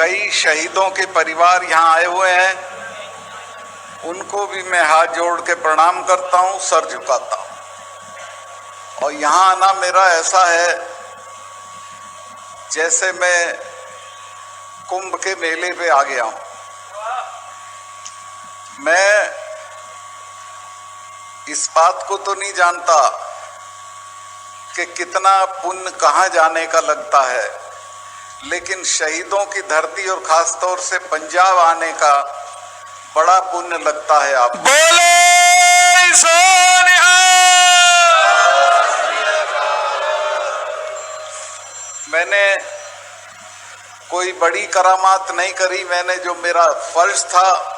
कई शहीदों के परिवार यहाँ आए हुए हैं, उनको भी मैं हाथ जोड़ के प्रणाम करता हूँ, सर झुकाता हूँ। और यहाँ आना मेरा ऐसा है जैसे मैं कुंभ के मेले पे आ गया हूँ। मैं इस बात को तो नहीं जानता कि कितना पुण्य कहाँ जाने का लगता है, लेकिन शहीदों की धरती और खास तौर से पंजाब आने का बड़ा पुण्य लगता है। आप बोले सोनिया। मैंने कोई बड़ी करामात नहीं करी, मैंने जो मेरा फर्ज था,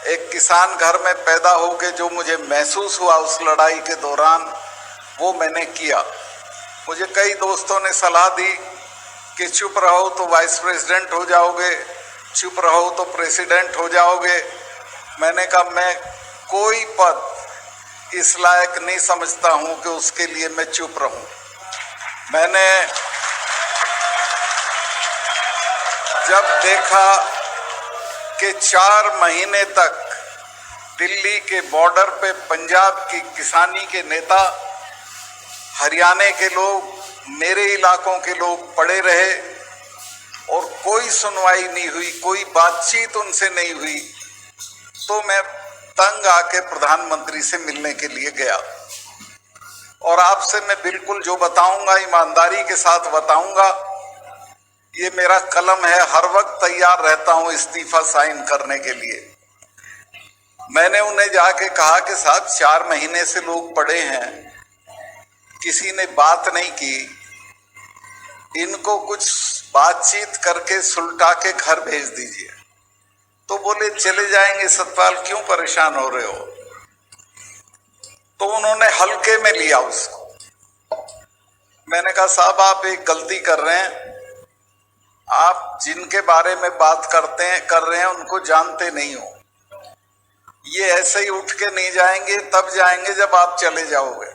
एक किसान घर में पैदा होके जो मुझे महसूस हुआ उस लड़ाई के दौरान, वो मैंने किया। मुझे कई दोस्तों ने सलाह दी कि चुप रहो तो वाइस प्रेसिडेंट हो जाओगे, चुप रहो तो प्रेसिडेंट हो जाओगे। मैंने कहा मैं कोई पद इस लायक नहीं समझता हूं कि उसके लिए मैं चुप रहूं। मैंने जब देखा कि 4 महीने तक दिल्ली के बॉर्डर पे पंजाब की किसानी के नेता, हरियाणा के लोग, मेरे इलाकों के लोग पड़े रहे और कोई सुनवाई नहीं हुई, कोई बातचीत उनसे नहीं हुई, तो मैं तंग आके प्रधानमंत्री से मिलने के लिए गया। और आपसे मैं बिल्कुल जो बताऊंगा ईमानदारी के साथ बताऊंगा। ये मेरा कलम है, हर वक्त तैयार रहता हूं इस्तीफा साइन करने के लिए। मैंने उन्हें जाके कहा कि साहब 4 महीने से लोग पड़े हैं, किसी ने बात नहीं की, इनको कुछ बातचीत करके सुलटा के घर भेज दीजिए। तो बोले चले जाएंगे सतपाल, क्यों परेशान हो रहे हो। तो उन्होंने हल्के में लिया उसको। मैंने कहा साहब आप एक गलती कर रहे हैं, आप जिनके बारे में बात कर रहे हैं उनको जानते नहीं हो। ये ऐसे ही उठ के नहीं जाएंगे, तब जाएंगे जब आप चले जाओगे।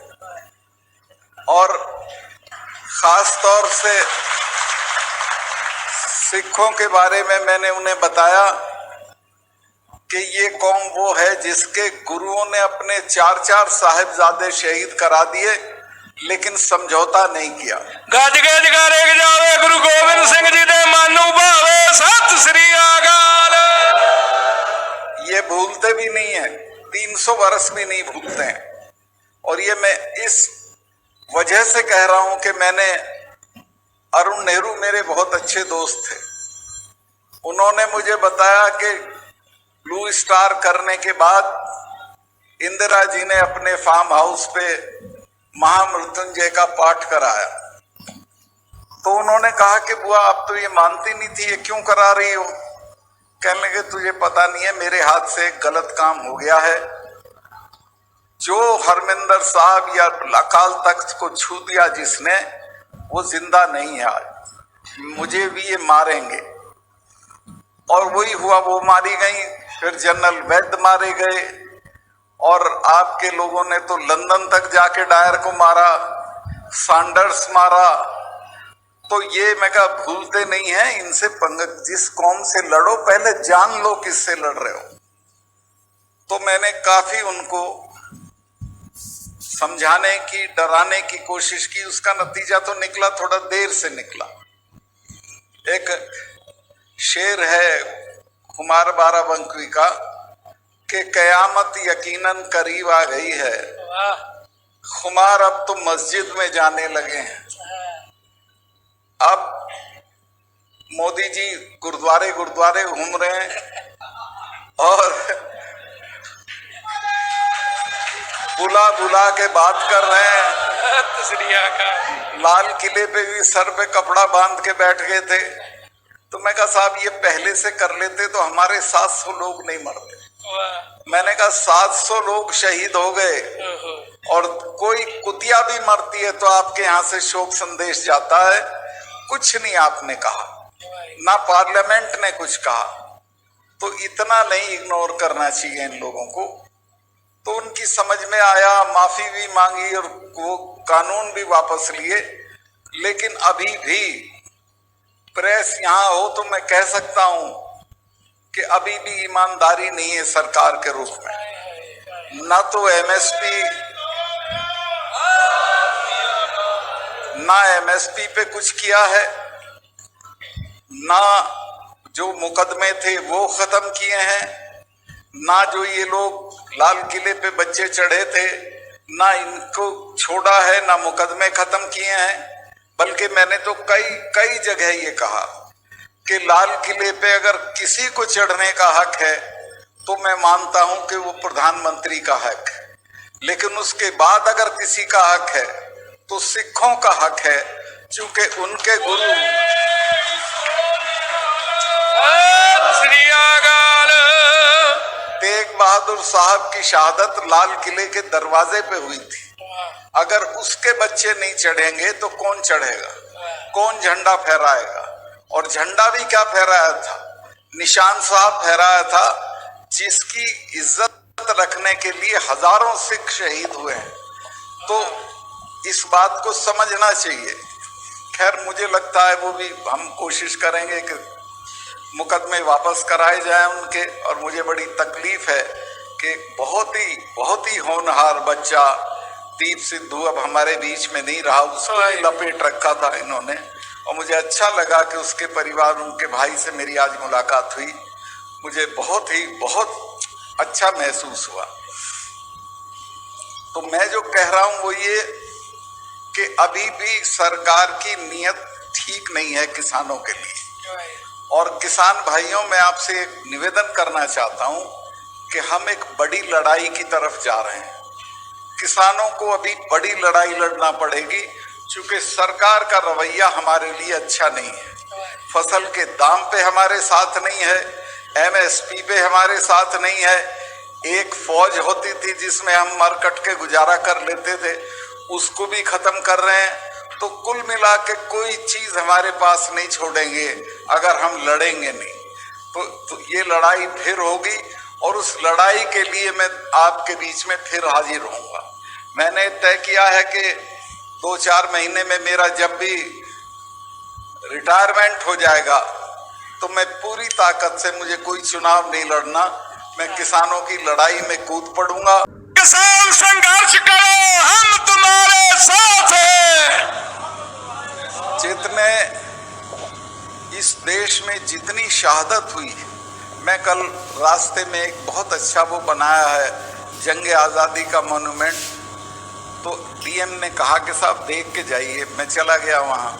और खास तौर से सिखों के बारे में मैंने उन्हें बताया कि ये कौम वो है जिसके गुरुओं ने अपने 4-4 साहिबजादे शहीद करा दिए, लेकिन समझौता नहीं किया। गज गज करे जावे गुरु गोबिंद सिंह जी दे मानू भावे, सत श्री अकाल। ये भूलते भी नहीं है, 300 वर्ष भी नहीं भूलते हैं। और ये मैं इस वजह से कह रहा हूं कि मैंने, अरुण नेहरू मेरे बहुत अच्छे दोस्त थे, उन्होंने मुझे बताया कि ब्लू स्टार करने के बाद इंदिरा जी ने अपने फार्म हाउस पे महामृत्युंजय का पाठ कराया। तो उन्होंने कहा कि बुआ आप तो ये मानती नहीं थी, ये क्यों करा रही हो। कहने लगे तुझे पता नहीं है, मेरे हाथ से एक गलत काम हो गया है। जो हरमिंदर साहब या अकाल तख्त को छू दिया जिसने, वो जिंदा नहीं है आज, मुझे भी ये मारेंगे। और वही हुआ, वो मारी गई। फिर जनरल वैद्य मारे गए, और आपके लोगों ने तो लंदन तक जाके डायर को मारा, सैंडर्स मारा। तो ये मैं कहा भूलते नहीं है, इनसे पंगत, जिस कौम से लड़ो पहले जान लो किससे लड़ रहे हो। तो मैंने काफी उनको समझाने की, डराने की कोशिश की। उसका नतीजा तो निकला, थोड़ा देर से निकला। एक शेर है कुमार बाराबंकी का कि कयामत यकीनन करीब आ गई है, खुमार अब तो मस्जिद में जाने लगे हैं। अब मोदी जी गुरुद्वारे गुरुद्वारे घूम रहे हैं और बुला बुला के बात कर रहे हैं। लाल किले पे भी सर पे कपड़ा बांध के बैठ गए थे। तो मैं कहा साहब ये पहले से कर लेते तो हमारे 700 लोग नहीं मरते। मैंने कहा 700 लोग शहीद हो गए और कोई कुतिया भी मरती है तो आपके यहाँ से शोक संदेश जाता है। कुछ नहीं आपने कहा, ना पार्लियामेंट ने कुछ कहा। तो इतना नहीं इग्नोर करना चाहिए इन लोगों को। तो उनकी समझ में आया, माफी भी मांगी और वो कानून भी वापस लिए। लेकिन अभी भी प्रेस यहाँ हो तो मैं कह सकता हूं कि अभी भी ईमानदारी नहीं है सरकार के रुख में। ना तो एमएसपी पे कुछ किया है, ना जो मुकदमे थे वो खत्म किए हैं, ना जो ये लोग लाल किले पे बच्चे चढ़े थे ना इनको छोड़ा है, ना मुकदमे खत्म किए हैं। बल्कि मैंने तो कई जगह ये कहा कि लाल किले पे अगर किसी को चढ़ने का हक है तो मैं मानता हूं कि वो प्रधानमंत्री का हक है, लेकिन उसके बाद अगर किसी का हक है तो सिखों का हक है, क्योंकि उनके गुरु तेग बहादुर साहब की शहादत लाल किले के दरवाजे पे हुई थी। अगर उसके बच्चे नहीं चढ़ेंगे तो कौन चढ़ेगा, कौन झंडा फहराएगा? और झंडा भी क्या फहराया था, निशान साहब फहराया था, जिसकी इज्जत रखने के लिए हजारों सिख शहीद हुए हैं। तो इस बात को समझना चाहिए। खैर मुझे लगता है वो भी हम कोशिश करेंगे कि मुकदमे वापस कराए जाएं उनके। और मुझे बड़ी तकलीफ है कि बहुत ही होनहार बच्चा दीप सिद्धू अब हमारे बीच में नहीं रहा, उसको लपेट रखा था इन्होंने। और मुझे अच्छा लगा कि उसके परिवार, उनके भाई से मेरी आज मुलाकात हुई, मुझे बहुत अच्छा महसूस हुआ। तो मैं जो कह रहा हूं वो ये कि अभी भी सरकार की नीयत ठीक नहीं है किसानों के लिए। और किसान भाइयों, मैं आपसे एक निवेदन करना चाहता हूं कि हम एक बड़ी लड़ाई की तरफ जा रहे हैं। किसानों को अभी बड़ी लड़ाई लड़ना पड़ेगी, क्योंकि सरकार का रवैया हमारे लिए अच्छा नहीं है। फसल के दाम पे हमारे साथ नहीं है, एमएसपी पे हमारे साथ नहीं है। एक फौज होती थी जिसमें हम मर कट के गुजारा कर लेते थे, उसको भी खत्म कर रहे हैं। तो कुल मिला के कोई चीज हमारे पास नहीं छोड़ेंगे अगर हम लड़ेंगे नहीं। तो ये लड़ाई फिर होगी, और उस लड़ाई के लिए मैं आपके बीच में फिर हाजिर होऊंगा। मैंने तय किया है कि 2-4 महीने में मेरा जब भी रिटायरमेंट हो जाएगा तो मैं पूरी ताकत से, मुझे कोई चुनाव नहीं लड़ना, मैं किसानों की लड़ाई में कूद पड़ूंगा। किसान संघर्ष करो, हम तुम्हारे साथ हैं। जितने इस देश में जितनी शहादत हुई, मैं कल रास्ते में एक बहुत अच्छा वो बनाया है जंग आज़ादी का मोन्यूमेंट, तो डीएम ने कहा कि साहब देख के जाइए। मैं चला गया वहाँ,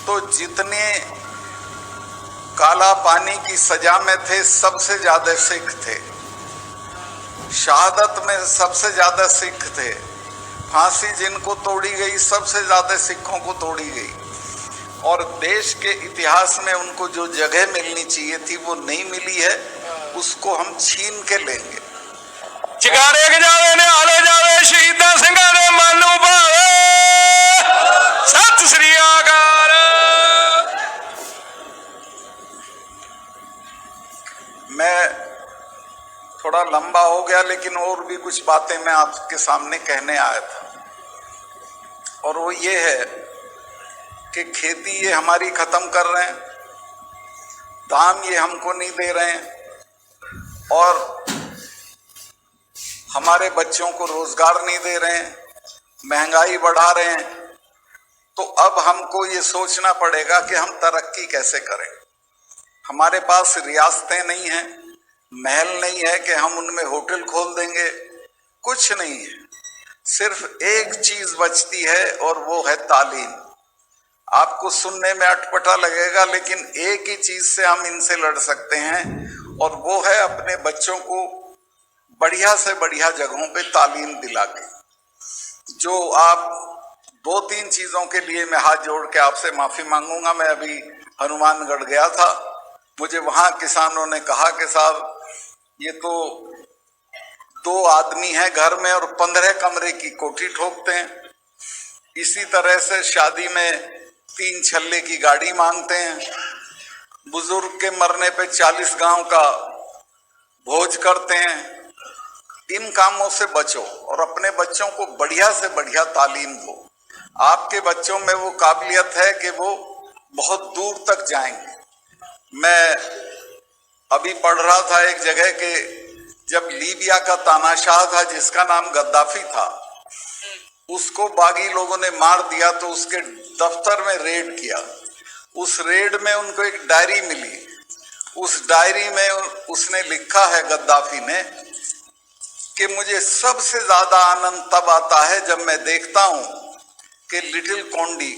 तो जितने काला पानी की सजा में थे सबसे ज्यादा सिख थे, शहादत में सबसे ज्यादा सिख थे, फांसी जिनको तोड़ी गई सबसे ज्यादा सिखों को तोड़ी गई। और देश के इतिहास में उनको जो जगह मिलनी चाहिए थी वो नहीं मिली है, उसको हम छीन के लेंगे। जगारे के जावे ने हाले जावे, शहीदां ਸਿੰਘਾਂ ਦੇ ਮਨ ਨੂੰ ਭਾਵੇ। सत श्री अकाल। मैं थोड़ा लंबा हो गया, लेकिन और भी कुछ बातें मैं आपके सामने कहने आया था, और वो ये है कि खेती ये हमारी खत्म कर रहे हैं, दाम ये हमको नहीं दे रहे हैं, और हमारे बच्चों को रोजगार नहीं दे रहे हैं, महंगाई बढ़ा रहे हैं। तो अब हमको ये सोचना पड़ेगा कि हम तरक्की कैसे करें। हमारे पास रियासतें नहीं हैं, महल नहीं है कि हम उनमें होटल खोल देंगे, कुछ नहीं है। सिर्फ एक चीज बचती है और वो है तालीम। आपको सुनने में अटपटा लगेगा, लेकिन एक ही चीज से हम इनसे लड़ सकते हैं, और वो है अपने बच्चों को बढ़िया से बढ़िया जगहों पे तालीम दिला के। जो आप 2-3 चीजों के लिए मैं हाथ जोड़ के आपसे माफी मांगूंगा। मैं अभी हनुमानगढ़ गया था, मुझे वहां किसानों ने कहा कि साहब ये तो 2 आदमी हैं घर में और 15 कमरे की कोठी ठोकते हैं। इसी तरह से शादी में 3 छल्ले की गाड़ी मांगते हैं। बुजुर्ग के मरने पे 40 गांव का भोज करते हैं। इन कामों से बचो और अपने बच्चों को बढ़िया से बढ़िया तालीम दो। आपके बच्चों में वो काबिलियत है कि वो बहुत दूर तक जाएंगे। मैं अभी पढ़ रहा था एक जगह के, जब लीबिया का तानाशाह था जिसका नाम गद्दाफी था, उसको बागी लोगों ने मार दिया तो उसके दफ्तर में रेड किया। उस रेड में उनको एक डायरी मिली। उस डायरी में उसने लिखा है, गद्दाफी ने, कि मुझे सबसे ज्यादा आनंद तब आता है जब मैं देखता हूं कि लिटिल कोंडी,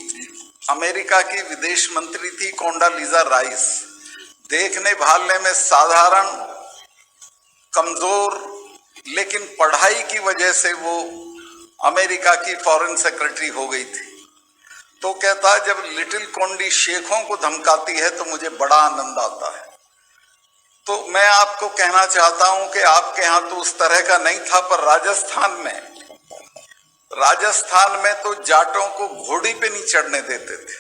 अमेरिका की विदेश मंत्री थी कोंडालीजा राइस, देखने भालने में साधारण, कमजोर, लेकिन पढ़ाई की वजह से वो अमेरिका की फॉरेन सेक्रेटरी हो गई थी। तो कहता है जब लिटिल कोंडी शेखों को धमकाती है तो मुझे बड़ा आनंद आता है। तो मैं आपको कहना चाहता हूं कि आपके यहां तो उस तरह का नहीं था, पर राजस्थान में तो जाटों को घोड़ी पे नहीं चढ़ने देते थे।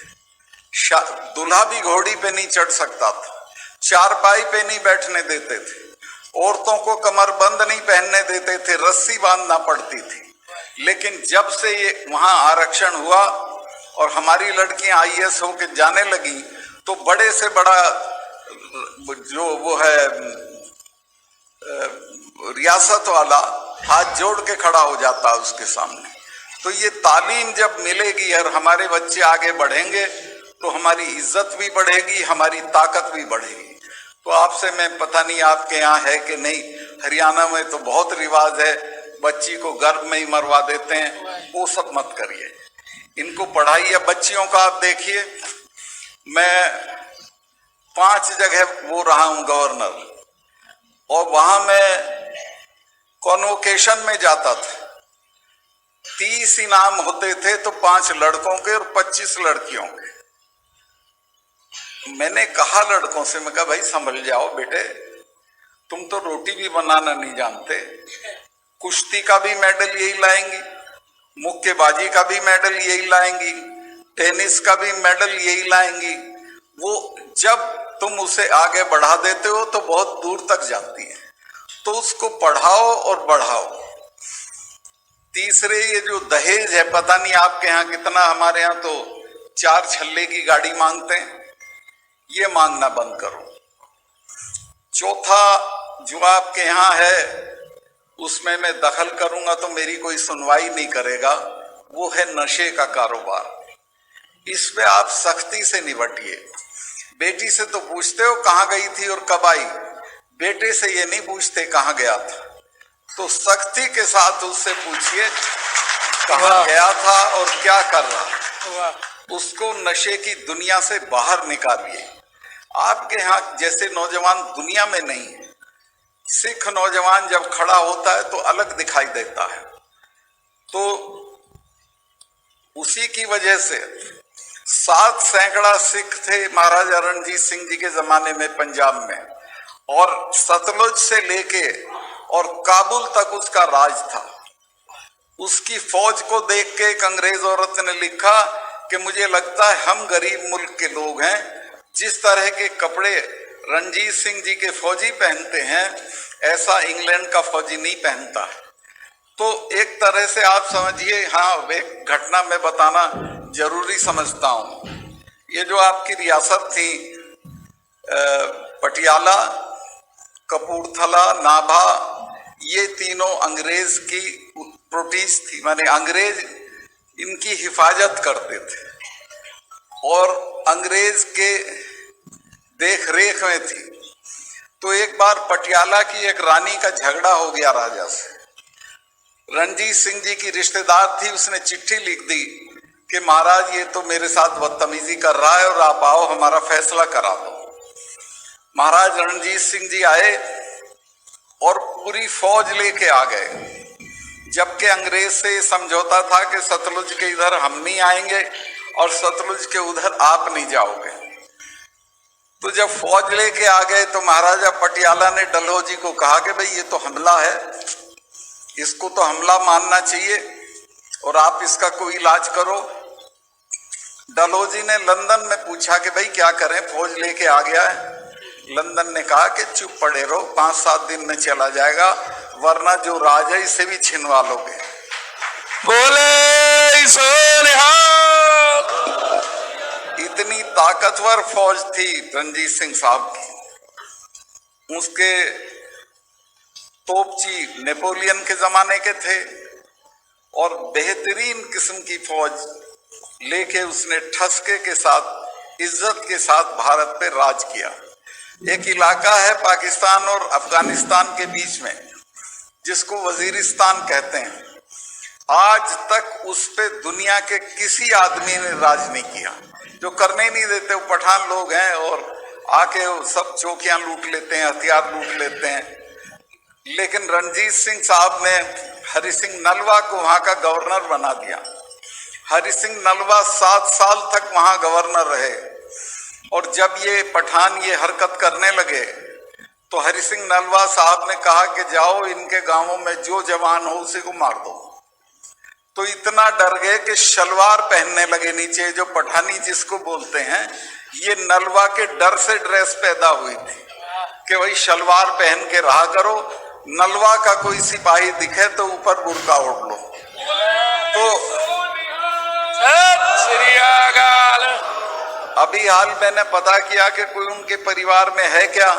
दूल्हा भी घोड़ी पे नहीं चढ़ सकता था, चारपाई पे नहीं बैठने देते थे, औरतों को कमरबंद नहीं पहनने देते थे, रस्सी बांधना पड़ती थी। लेकिन जब से ये वहां आरक्षण हुआ और हमारी लड़कियां आईएएस होकर जाने लगी, तो बड़े से बड़ा जो वो है रियासत वाला हाथ जोड़ के खड़ा हो जाता है उसके सामने। तो ये तालीम जब मिलेगी और हमारे बच्चे आगे बढ़ेंगे तो हमारी इज्जत भी बढ़ेगी, हमारी ताकत भी बढ़ेगी। तो आपसे मैं, पता नहीं आपके यहाँ है कि नहीं, हरियाणा में तो बहुत रिवाज है, बच्ची को गर्भ में ही मरवा देते हैं, वो सब मत करिए, इनको पढ़ाइए। बच्चियों का आप देखिए, मैं 5 जगह वो रहा हूं गवर्नर, और वहां मैं कॉन्वोकेशन में जाता था, 30 इनाम होते थे तो 5 लड़कों के और 25 लड़कियों के। मैंने कहा लड़कों से, मैं कहा भाई संभल जाओ बेटे, तुम तो रोटी भी बनाना नहीं जानते, कुश्ती का भी मेडल यही लाएंगी, मुक्केबाजी का भी मेडल यही लाएंगी, टेनिस का भी मेडल यही लाएंगी। वो जब तुम उसे आगे बढ़ा देते हो तो बहुत दूर तक जाती है, तो उसको पढ़ाओ और बढ़ाओ। तीसरे, ये जो दहेज है, पता नहीं आपके यहाँ कितना, हमारे यहाँ तो 4 छल्ले की गाड़ी मांगते हैं, ये मांगना बंद करो। चौथा, जो आपके यहाँ है उसमें मैं दखल करूंगा तो मेरी कोई सुनवाई नहीं करेगा, वो है नशे का कारोबार। इस पे आप सख्ती से निपटिए। बेटी से तो पूछते हो कहाँ गई थी और कब आई, बेटे से ये नहीं पूछते कहाँ गया था। तो सख्ती के साथ उससे पूछिए कहाँ गया था और क्या कर रहा, उसको नशे की दुनिया से बाहर निकालिए। आपके यहाँ जैसे नौजवान दुनिया में नहीं है। सिख नौजवान जब खड़ा होता है तो अलग दिखाई देता है। तो उसी की वजह से 7 सैकड़ा सिख थे महाराजा रणजीत सिंह जी के जमाने में पंजाब में, और सतलुज से लेके और काबुल तक उसका राज था। उसकी फौज को देख के एक अंग्रेज औरत ने लिखा कि मुझे लगता है हम गरीब मुल्क के लोग हैं, जिस तरह के कपड़े रणजीत सिंह जी के फौजी पहनते हैं ऐसा इंग्लैंड का फौजी नहीं पहनता। तो एक तरह से आप समझिए, हाँ, एक घटना मैं बताना जरूरी समझता हूँ। ये जो आपकी रियासत थी पटियाला, कपूरथला, नाभा, ये तीनों अंग्रेज की प्रोटीज थी, माने अंग्रेज इनकी हिफाजत करते थे और अंग्रेज के देख रेख में थी। तो एक बार पटियाला की एक रानी का झगड़ा हो गया राजा से। रणजीत सिंह जी की रिश्तेदार थी, उसने चिट्ठी लिख दी कि महाराज ये तो मेरे साथ बदतमीजी कर रहा है और आप आओ हमारा फैसला करा दो। महाराज रणजीत सिंह जी आए और पूरी फौज लेके आ गए, जबकि अंग्रेज से समझौता था कि सतलुज के इधर हम नहीं आएंगे और सतलुज के उधर आप नहीं जाओगे। तो जब फौज लेके आ गए तो महाराजा पटियाला ने डलहौजी को कहा कि भाई ये तो हमला है, इसको तो हमला मानना चाहिए और आप इसका कोई इलाज करो। डलहौजी ने लंदन में पूछा कि भाई क्या करें, फौज लेके आ गया है। लंदन ने कहा कि चुप पड़े रहो, 5-7 दिन में चला जाएगा, वरना जो राज है इसे भी छिनवा लोगे। बोले सो निहाल। इतनी ताकतवर फौज थी रणजीत सिंह साहब की, उसके तोपची नेपोलियन के जमाने के थे और बेहतरीन किस्म की फौज लेके उसने ठसके के साथ, इज्जत के साथ भारत पे राज किया। एक इलाका है पाकिस्तान और अफगानिस्तान के बीच में जिसको वजीरिस्तान कहते हैं, आज तक उस पे दुनिया के किसी आदमी ने राज नहीं किया। जो करने नहीं देते वो पठान लोग हैं और आके वो सब चौकियां लूट लेते हैं, हथियार लूट लेते हैं। लेकिन रणजीत सिंह साहब ने हरि सिंह नलवा को वहां का गवर्नर बना दिया। हरि सिंह नलवा 7 साल तक वहां गवर्नर रहे और जब ये पठान ये हरकत करने लगे तो हरि सिंह नलवा साहब ने कहा कि जाओ इनके गांवों में जो जवान हो उसी को मार दो। तो इतना डर गए कि शलवार पहनने लगे नीचे, जो पठानी जिसको बोलते हैं, ये नलवा के डर से ड्रेस पैदा हुई थी कि भाई शलवार पहन के रहा करो, नलवा का कोई सिपाही दिखे तो ऊपर बुर्का ओढ़ लो। तो श्री अकाल। अभी हाल मैंने पता किया कि कोई उनके परिवार में है क्या,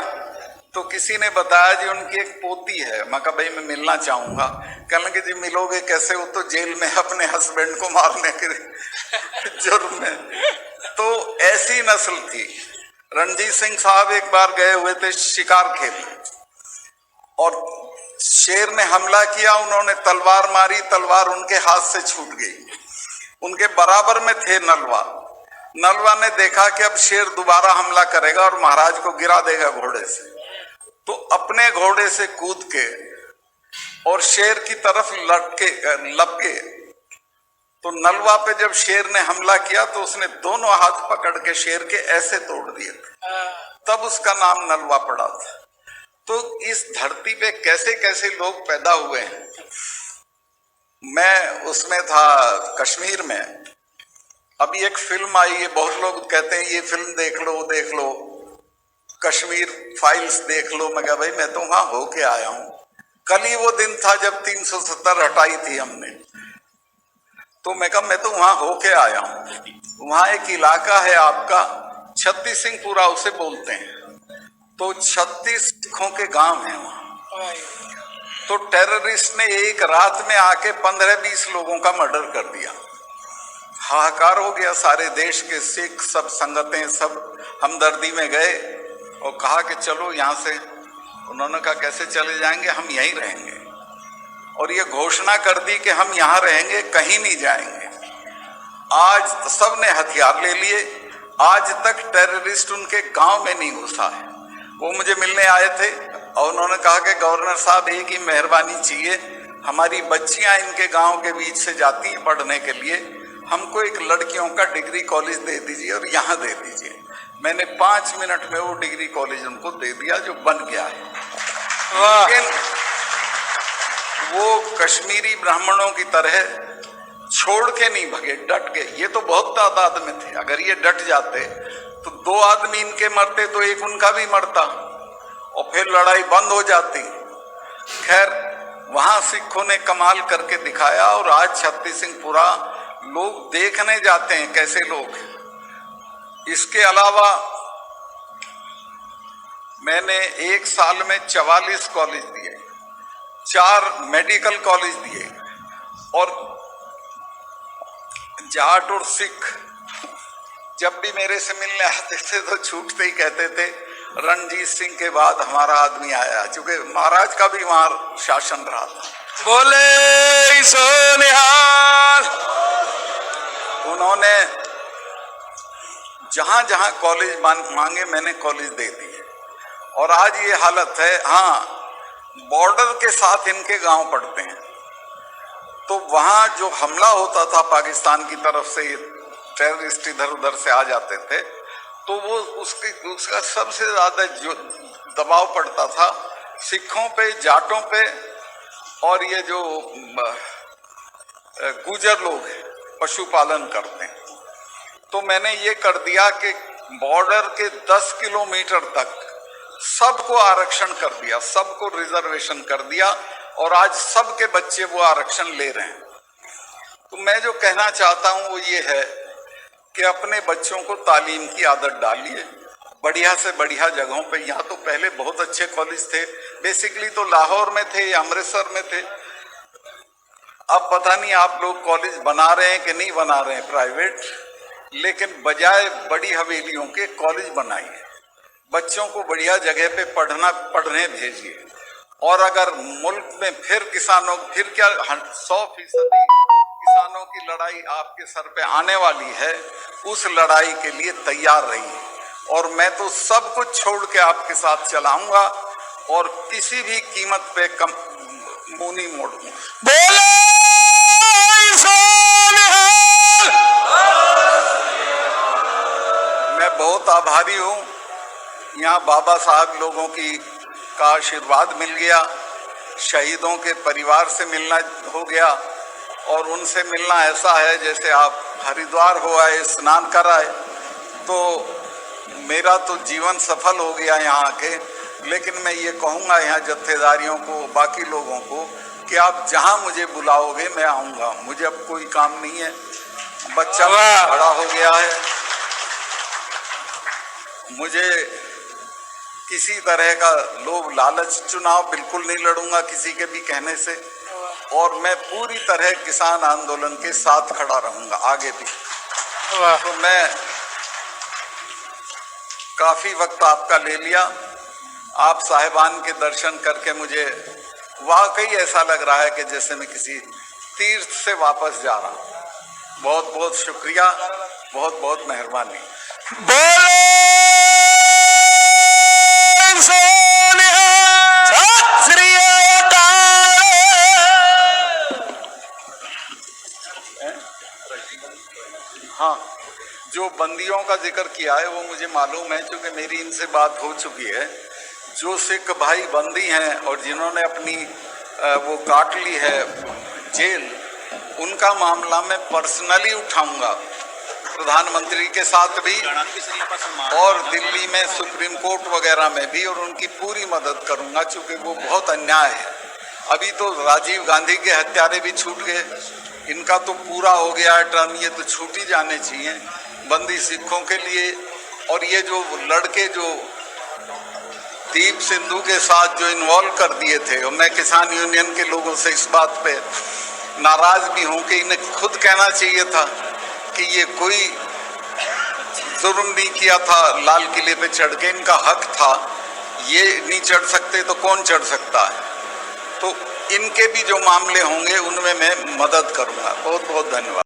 तो किसी ने बताया जी उनकी एक पोती है। मैं कहा भाई मैं मिलना चाहूंगा। कहने लगे जी मिलोगे कैसे, वो तो जेल में अपने हस्बैंड को मारने के जुर्म में। तो ऐसी नस्ल थी। रणजीत सिंह साहब एक बार गए हुए थे शिकार खेलने और शेर ने हमला किया, उन्होंने तलवार मारी, तलवार उनके हाथ से छूट गई। उनके बराबर में थे नलवा। नलवा ने देखा कि अब शेर दोबारा हमला करेगा और महाराज को गिरा देगा घोड़े से, तो अपने घोड़े से कूद के और शेर की तरफ लपके। तो नलवा पे जब शेर ने हमला किया तो उसने दोनों हाथ पकड़ के शेर के ऐसे तोड़ दिए थे, तब उसका नाम नलवा पड़ा था। तो इस धरती पे कैसे कैसे लोग पैदा हुए हैं। मैं उसमें था कश्मीर में, अभी एक फिल्म आई है, बहुत लोग कहते हैं ये फिल्म देख लो देख लो, कश्मीर फाइल्स देख लो। मैं कहा भाई मैं तो वहां होके आया हूं, कल ही वो दिन था जब 370 हटाई थी हमने। तो मैं कहा मैं तो वहां होके आया हूं। वहां एक इलाका है आपका छत्तीस सिंहपुरा उसे बोलते हैं, तो 36 सिखों के गांव हैं वहां। तो टेररिस्ट ने एक रात में आके 15-20 लोगों का मर्डर कर दिया। हाहाकार हो गया, सारे देश के सिख सब संगतें सब हमदर्दी में गए और कहा कि चलो यहाँ से। उन्होंने कहा कैसे चले जाएंगे, हम यहीं रहेंगे। और ये घोषणा कर दी कि हम यहाँ रहेंगे, कहीं नहीं जाएंगे। आज सब ने हथियार ले लिए, आज तक टेररिस्ट उनके गांव में नहीं घुसा है। वो मुझे मिलने आए थे और उन्होंने कहा कि गवर्नर साहब एक ही मेहरबानी चाहिए, हमारी बच्चियां इनके गांव के बीच से जाती हैं पढ़ने के लिए, हमको एक लड़कियों का डिग्री कॉलेज दे दीजिए और यहाँ दे दीजिए। मैंने 5 मिनट में वो डिग्री कॉलेज उनको दे दिया जो बन गया है। लेकिन वो कश्मीरी ब्राह्मणों की तरह छोड़ के नहीं भगे, डट गए। ये तो बहुत तादाद में थे, अगर ये डट जाते तो 2 आदमी इनके मरते तो एक उनका भी मरता और फिर लड़ाई बंद हो जाती। खैर वहां सिखों ने कमाल करके दिखाया और आज छत्तीस सिंहपुरा लोग देखने जाते हैं कैसे लोग। इसके अलावा मैंने 1 साल में 44 कॉलेज दिए, 4 मेडिकल कॉलेज दिए और जाट और सिख जब भी मेरे से मिलने आते थे तो छूटते ही कहते थे रणजीत सिंह के बाद हमारा आदमी आया, चूंकि महाराज का भी वहां शासन रहा था। बोले सो निहाल। उन्होंने जहां जहां कॉलेज मांगे मैंने कॉलेज दे दिए और आज ये हालत है। हाँ, बॉर्डर के साथ इनके गांव पड़ते हैं, तो वहां जो हमला होता था पाकिस्तान की तरफ से, टेररिस्ट इधर उधर से आ जाते थे, तो वो उसका सबसे ज्यादा जो दबाव पड़ता था सिखों पे, जाटों पे और ये जो गुजर लोग पशुपालन करते हैं। तो मैंने ये कर दिया कि बॉर्डर के 10 किलोमीटर तक सबको आरक्षण कर दिया, सबको रिजर्वेशन कर दिया और आज सबके बच्चे वो आरक्षण ले रहे हैं। तो मैं जो कहना चाहता हूं वो ये है कि अपने बच्चों को तालीम की आदत डालिए बढ़िया से बढ़िया जगहों पे। यहाँ तो पहले बहुत अच्छे कॉलेज थे, बेसिकली तो लाहौर में थे या अमृतसर में थे। अब पता नहीं आप लोग कॉलेज बना रहे हैं कि नहीं बना रहे हैं प्राइवेट, लेकिन बजाय बड़ी हवेलियों के कॉलेज बनाइए, बच्चों को बढ़िया जगह पे पढ़ने भेजिए। और अगर मुल्क में फिर क्या 100% किसानों की लड़ाई आपके सर पे आने वाली है, उस लड़ाई के लिए तैयार रहिए। और मैं तो सब कुछ छोड़ के आपके साथ चलाऊंगा और किसी भी कीमत पे मुंह नहीं मोड़ूंगा। बोलो सोनिहाल। मैं बहुत आभारी हूँ, यहाँ बाबा साहब लोगों का आशीर्वाद मिल गया, शहीदों के परिवार से मिलना हो गया, और उनसे मिलना ऐसा है जैसे आप हरिद्वार हो आए, स्नान कर आए। तो मेरा तो जीवन सफल हो गया यहाँ आके। लेकिन मैं ये कहूँगा यहाँ जत्थेदारियों को, बाकी लोगों को, कि आप जहाँ मुझे बुलाओगे मैं आऊँगा। मुझे अब कोई काम नहीं है, बच्चा बड़ा हो गया है, मुझे किसी तरह का लोभ लालच, चुनाव बिल्कुल नहीं लड़ूंगा किसी के भी कहने से, और मैं पूरी तरह किसान आंदोलन के साथ खड़ा रहूंगा आगे भी। तो मैं काफी वक्त आपका ले लिया। आप साहिबान के दर्शन करके मुझे वाकई ऐसा लग रहा है कि जैसे मैं किसी तीर्थ से वापस जा रहा हूं। बहुत बहुत शुक्रिया, बहुत बहुत मेहरबानी। हाँ, जो बंदियों का जिक्र किया है वो मुझे मालूम है, क्योंकि मेरी इनसे बात हो चुकी है। जो सिख भाई बंदी हैं और जिन्होंने अपनी वो काट ली है जेल, उनका मामला मैं पर्सनली उठाऊंगा प्रधानमंत्री के साथ भी, और दिल्ली में सुप्रीम कोर्ट वगैरह में भी, और उनकी पूरी मदद करूंगा, क्योंकि वो बहुत अन्याय है। अभी तो राजीव गांधी के हत्यारे भी छूट गए, इनका तो पूरा हो गया है टर्म, ये तो छूट ही जाने चाहिए बंदी सिखों के लिए। और ये जो लड़के जो दीप सिंधु के साथ जो इन्वॉल्व कर दिए थे, और मैं किसान यूनियन के लोगों से इस बात पे नाराज भी हूं कि इन्हें खुद कहना चाहिए था कि ये कोई जुर्म नहीं किया था, लाल किले पे चढ़ के इनका हक था, ये नहीं चढ़ सकते तो कौन चढ़ सकता है। तो इनके भी जो मामले होंगे उनमें मैं मदद करूंगा। बहुत बहुत धन्यवाद।